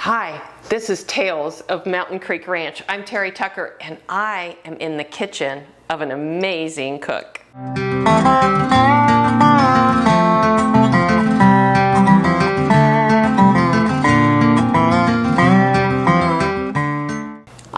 Hi, this is Tales of Mountain Creek Ranch. I'm Terri Tucker, and I am in the kitchen of an amazing cook.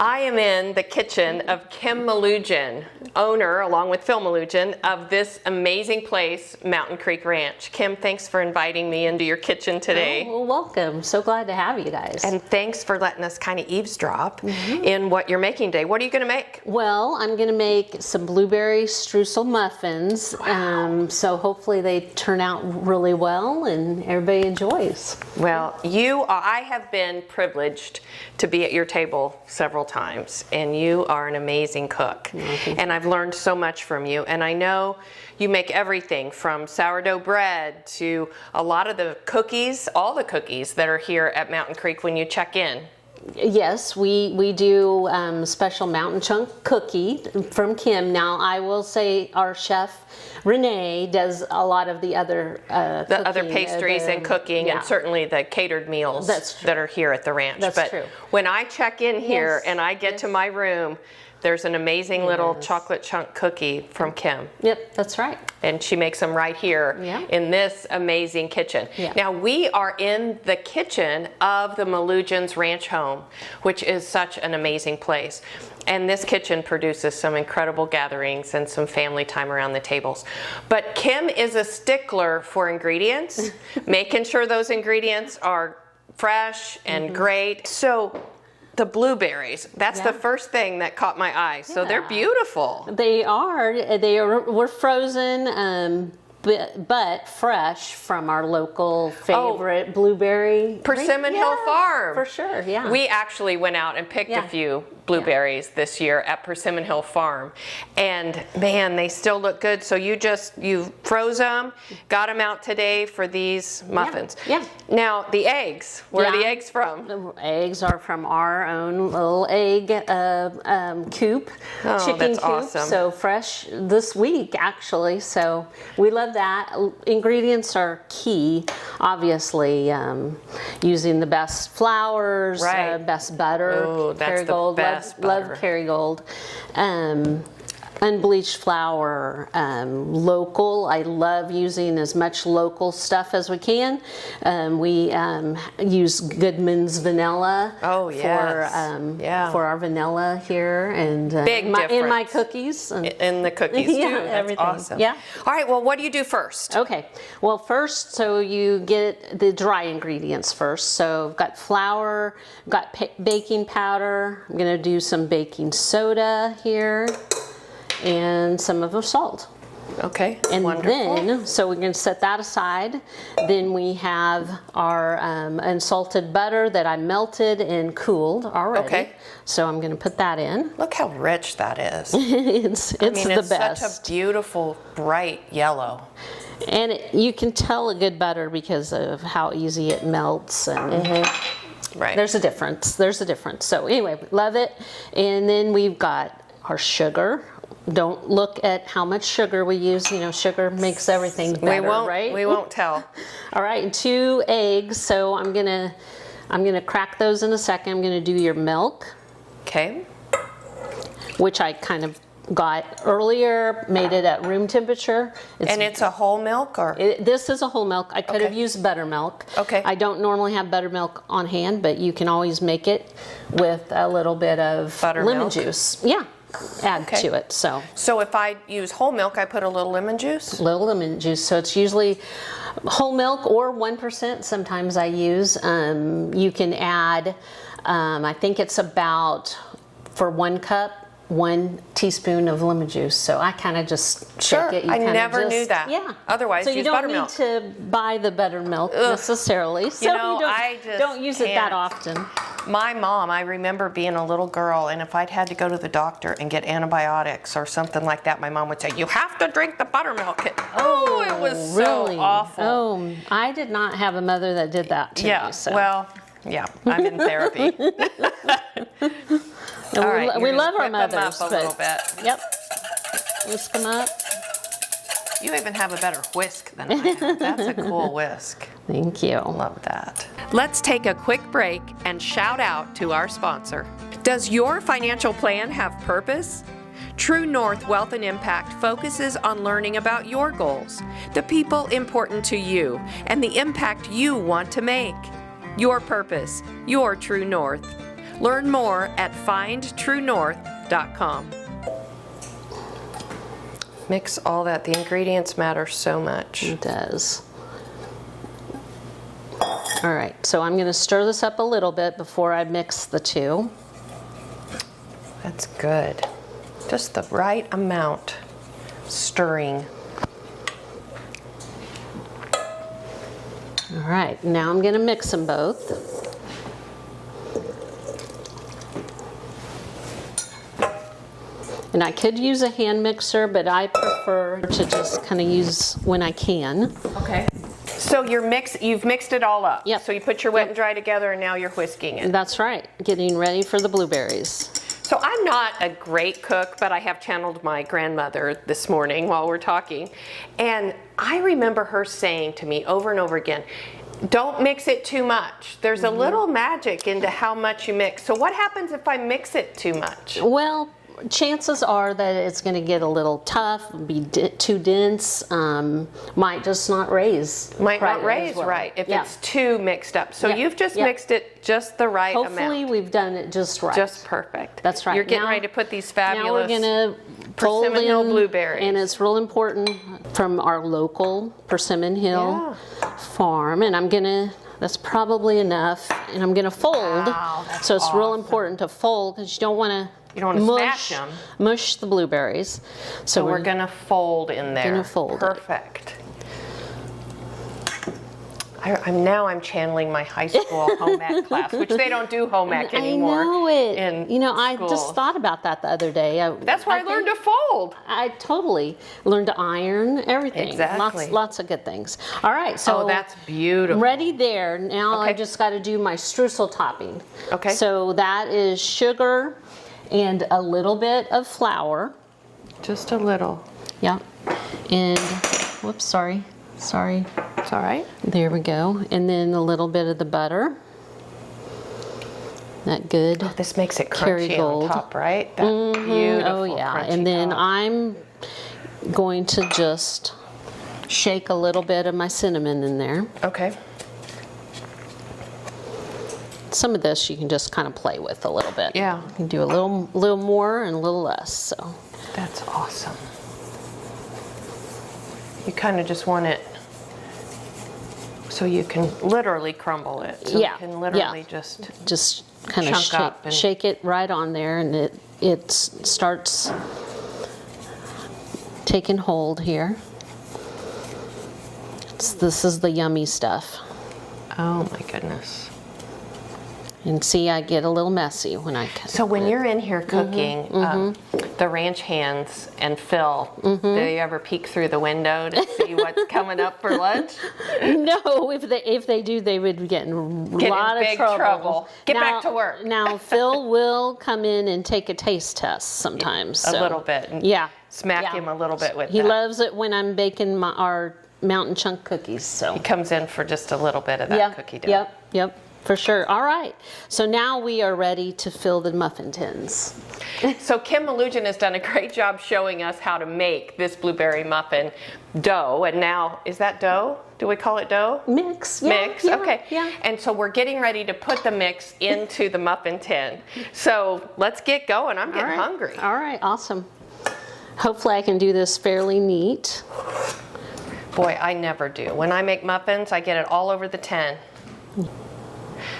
I am in the kitchen of Kim Melugin, owner, along with Phil Melugin, of this amazing place, Mountain Creek Ranch. Kim, thanks for inviting me into your kitchen today. Oh, well, welcome. So glad to have you guys. And thanks for letting us kind of eavesdrop in what you're making today. What are you going to make? Well, I'm going to make some blueberry streusel muffins. Wow. So hopefully they turn out really well and everybody enjoys. Well, I have been privileged to be at your table several times, and you are an amazing cook. And I've learned so much from you, and I know you make everything from sourdough bread to a lot of the cookies, all the cookies that are here at Mountain Creek when you check in. Yes, we do special mountain chunk cookie from Kim. Now, I will say our chef Renee does a lot of the other other pastries and cooking, and certainly the catered meals that are here at the ranch. That's true. When I check in here and I get to my room, there's an amazing little chocolate chunk cookie from Kim. Yep, that's right. And she makes them right here in this amazing kitchen. Yeah. Now, we are in the kitchen of the Melugin's ranch home, which is such an amazing place. And this kitchen produces some incredible gatherings and some family time around the tables. But Kim is a stickler for ingredients, making sure those ingredients are fresh and great. So the blueberries, that's the first thing that caught my eye. So they're beautiful. They are. We're frozen, but fresh from our local favorite blueberry. Persimmon Hill Farm. For sure, yeah. We actually went out and picked a few blueberries this year at Persimmon Hill Farm. And man, they still look good. So you froze them, got them out today for these muffins. Yeah. Now, the eggs, where are the eggs from? The eggs are from our own little egg coop, chicken coop. Awesome. So fresh this week, actually. So we love that. Ingredients are key, obviously. Using the best flours, best butter. Oh, that's Kerrygold. the best butter. Love Kerrygold. Unbleached flour, local. I love using as much local stuff as we can. We use Goodman's vanilla for our vanilla here, and in my cookies. In the cookies too. That's everything. Awesome. Yeah. All right. Well, what do you do first? Okay. Well, first, so you get the dry ingredients first. So I've got flour, I've got baking powder. I'm going to do some baking soda here, and some of the salt. Okay, and wonderful. Then, so we're going to set that aside. Then we have our unsalted butter that I melted and cooled already. Okay. So I'm going to put that in. Look how rich that is. it's the best. Such a beautiful, bright yellow. And you can tell a good butter because of how easy it melts. And Right. There's a difference. So anyway, love it. And then we've got our sugar. Don't look at how much sugar we use. You know, sugar makes everything better, right? We won't tell. All right, and 2 eggs. So I'm gonna crack those in a second. I'm gonna do your milk. Okay. Which I kind of got earlier, made it at room temperature. It's a whole milk, or? This is a whole milk. I could have used buttermilk. Okay. I don't normally have buttermilk on hand, but you can always make it with a little bit of lemon juice. Yeah. Add to it. So if I use whole milk, I put a little lemon juice? Little lemon juice. So it's usually whole milk or 1% sometimes I use. You can add, I think it's about, for 1 cup, 1 teaspoon of lemon juice. So I kind of just shake it. I never knew that. Yeah. Otherwise, so you don't buttermilk. need to buy the buttermilk necessarily. So I just don't use it that often. My mom, I remember being a little girl, and if I'd had to go to the doctor and get antibiotics or something like that, my mom would say, "You have to drink the buttermilk." It was really? so awful. Oh, I did not have a mother that did that to me. So. Well, I'm in therapy. All right, we love our mothers. Them up a little bit. Yep. Whisk them up. You even have a better whisk than I have. That's a cool whisk. Thank you. Love that. Let's take a quick break and shout out to our sponsor. Does your financial plan have purpose? True North Wealth and Impact focuses on learning about your goals, the people important to you, and the impact you want to make. Your purpose, your true north. Learn more at findtruenorth.com. Mix all that. The ingredients matter so much. It does. All right, so I'm going to stir this up a little bit before I mix the two. That's good. Just the right amount stirring. All right, now I'm going to mix them both. And I could use a hand mixer, but I prefer to just kind of use when I can. Okay. So you've mixed it all up. Yep. So you put your wet and dry together and now you're whisking it. That's right, getting ready for the blueberries. So I'm not a great cook, but I have channeled my grandmother this morning while we're talking. And I remember her saying to me over and over again, don't mix it too much. There's a little magic into how much you mix. So what happens if I mix it too much? Well, chances are that it's going to get a little tough, be too dense, might just not raise. Might not raise right if it's too mixed up. So you've just mixed it just the right amount. Hopefully we've done it just right. Just perfect. That's right. You're getting ready to put these fabulous now we're going to fold Persimmon Hill blueberries. And it's real important from our local Persimmon Hill Farm. And I'm going to, that's probably enough. And I'm going to fold. Wow, that's so it's real awesome. important to fold because you don't want to smash them. Mush the blueberries. So we're going to fold in there. Gonna fold Perfect. I'm channeling my high school home ec class, which they don't do home ec anymore. I know it. I school. just thought about that the other day. That's where I learned to fold. I totally learned to iron, everything. Exactly. Lots of good things. All right, so that's beautiful. Ready there. Now I just got to do my streusel topping. Okay. So that is sugar and a little bit of flour. Just a little. Yeah. And whoops, sorry. It's all right. There we go. And then a little bit of the butter. That good. Oh, this makes it crunchy on top, right? That beautiful. Oh yeah. Crunchy And then top. I'm going to just shake a little bit of my cinnamon in there. Okay. Some of this you can just kind of play with a little bit. Yeah. You can do a little more and a little less. So that's awesome. You kind of just want it so you can literally crumble it. So you can literally just kind of shake it right on there, and it starts taking hold here. This is the yummy stuff. Oh my goodness. And see, I get a little messy when I cut. So when you're in here cooking, the ranch hands and Phil, do they ever peek through the window to see what's coming up for lunch? No, if they do, they would get in a lot of trouble. Get back to work. Now Phil will come in and take a taste test sometimes. A little bit. Yeah. Smack him a little bit with He that. loves it when I'm baking our mountain chunk cookies. So he comes in for just a little bit of that cookie dough. Yep. For sure. All right. So now we are ready to fill the muffin tins. So Kim Melugin has done a great job showing us how to make this blueberry muffin dough. And now, is that dough? Do we call it dough? Mix. Mix? Okay. Yeah. And so we're getting ready to put the mix into the muffin tin. So let's get going. I'm getting hungry. All right. Awesome. Hopefully I can do this fairly neat. Boy, I never do. When I make muffins, I get it all over the tin.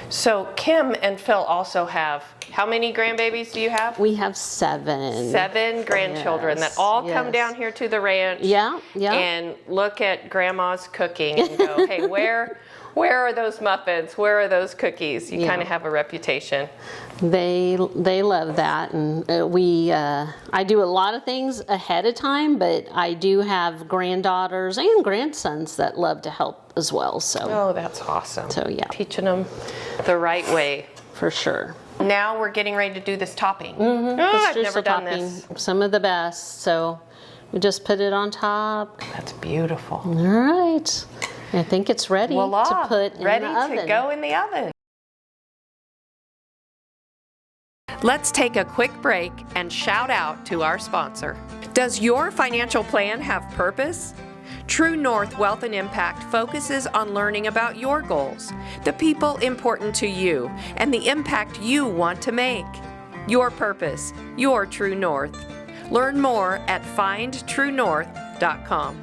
So Kim and Phil also have, how many grandbabies do you have? We have 7. 7 grandchildren that all come down here to the ranch. Yeah. And look at grandma's cooking and go, hey, where are those muffins? Where are those cookies? You kind of have a reputation. They love that, and I do a lot of things ahead of time, but I do have granddaughters and grandsons that love to help as well. So oh, that's awesome. So yeah, teaching them the right way for sure. Now we're getting ready to do this topping. Oh, I've never done this. Some of the best. So we just put it on top. That's beautiful. All right. I think it's ready Voila, to put in ready the oven. to go in the oven. Let's take a quick break and shout out to our sponsor. Does your financial plan have purpose? True North Wealth and Impact focuses on learning about your goals, the people important to you, and the impact you want to make. Your purpose, your true north. Learn more at findtruenorth.com.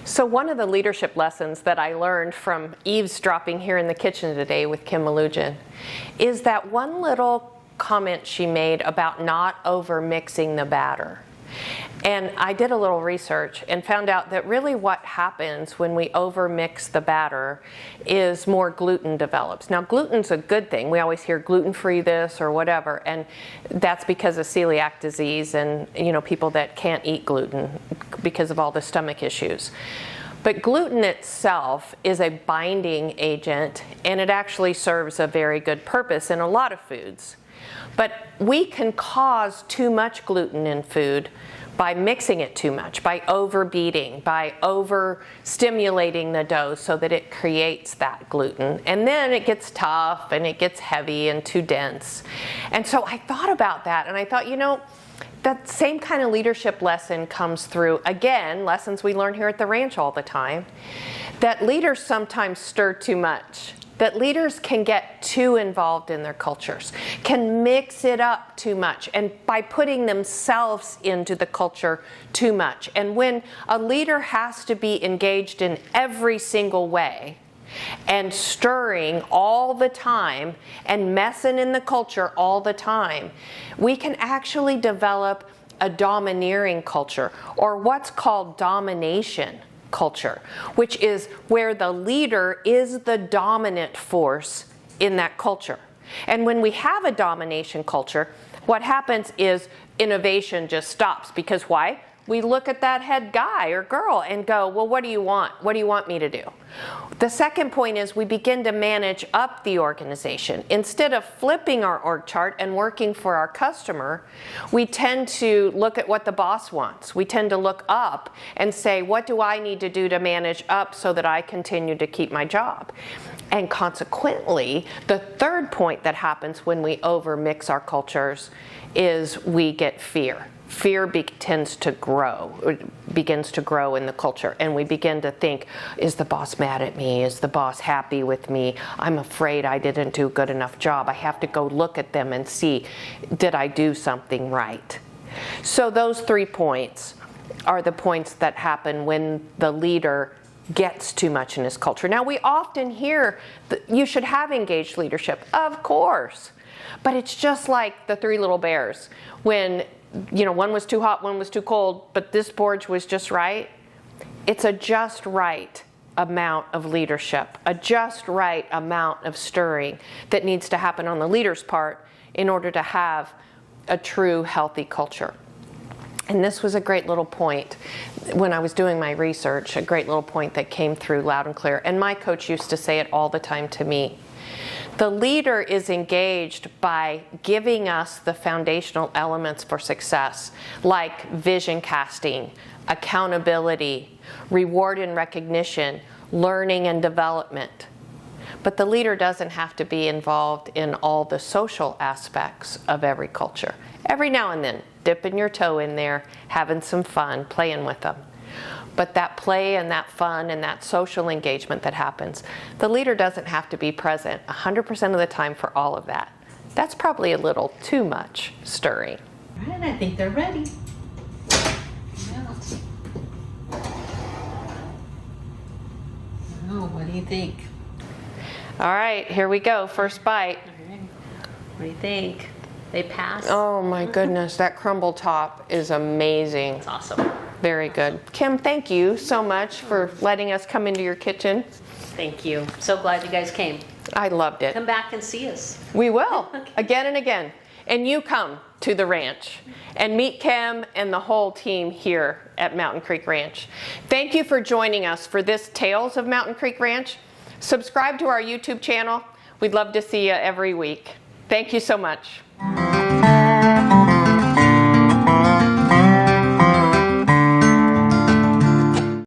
So one of the leadership lessons that I learned from eavesdropping here in the kitchen today with Kim Melugin is that one little comment she made about not over mixing the batter. And I did a little research and found out that really what happens when we over mix the batter is more gluten develops. Now gluten's a good thing. We always hear gluten-free this or whatever, and that's because of celiac disease and people that can't eat gluten because of all the stomach issues. But gluten itself is a binding agent, and it actually serves a very good purpose in a lot of foods. But we can cause too much gluten in food by mixing it too much, by overbeating, by over-stimulating the dough so that it creates that gluten. And then it gets tough and it gets heavy and too dense. And so I thought about that, and I thought, that same kind of leadership lesson comes through, again, lessons we learn here at the ranch all the time, that leaders sometimes stir too much. That leaders can get too involved in their cultures, can mix it up too much, and by putting themselves into the culture too much. And when a leader has to be engaged in every single way and stirring all the time and messing in the culture all the time, we can actually develop a domineering culture, or what's called domination culture, which is where the leader is the dominant force in that culture. And when we have a domination culture, what happens is innovation just stops. Because why? We look at that head guy or girl and go, well, what do you want? What do you want me to do? The second point is we begin to manage up the organization. Instead of flipping our org chart and working for our customer, we tend to look at what the boss wants. We tend to look up and say, what do I need to do to manage up so that I continue to keep my job? And consequently, the third point that happens when we overmix our cultures is we get fear. Fear begins to grow in the culture, and we begin to think, is the boss mad at me? Is the boss happy with me? I'm afraid I didn't do a good enough job. I have to go look at them and see, did I do something right? So those 3 points are the points that happen when the leader gets too much in his culture. Now, we often hear that you should have engaged leadership. Of course. But it's just like the 3 little bears. When one was too hot, one was too cold, but this porridge was just right. It's a just right amount of leadership, a just right amount of stirring that needs to happen on the leader's part in order to have a true healthy culture. And this was a great little point when I was doing my research, a great little point that came through loud and clear. And my coach used to say it all the time to me. The leader is engaged by giving us the foundational elements for success, like vision casting, accountability, reward and recognition, learning and development. But the leader doesn't have to be involved in all the social aspects of every culture. Every now and then, dipping your toe in there, having some fun, playing with them. But that play and that fun and that social engagement that happens, the leader doesn't have to be present 100% of the time for all of that. That's probably a little too much stirring. All right, I think they're ready. Yeah. Oh, what do you think? All right, here we go. First bite. All right. What do you think? They pass? Oh my goodness, that crumble top is amazing. It's awesome. Very good. Kim, thank you so much for letting us come into your kitchen. Thank you. So glad you guys came. I loved it. Come back and see us. We will, again and again. And you come to the ranch and meet Kim and the whole team here at Mountain Creek Ranch. Thank you for joining us for this Tales of Mountain Creek Ranch. Subscribe to our YouTube channel. We'd love to see you every week. Thank you so much.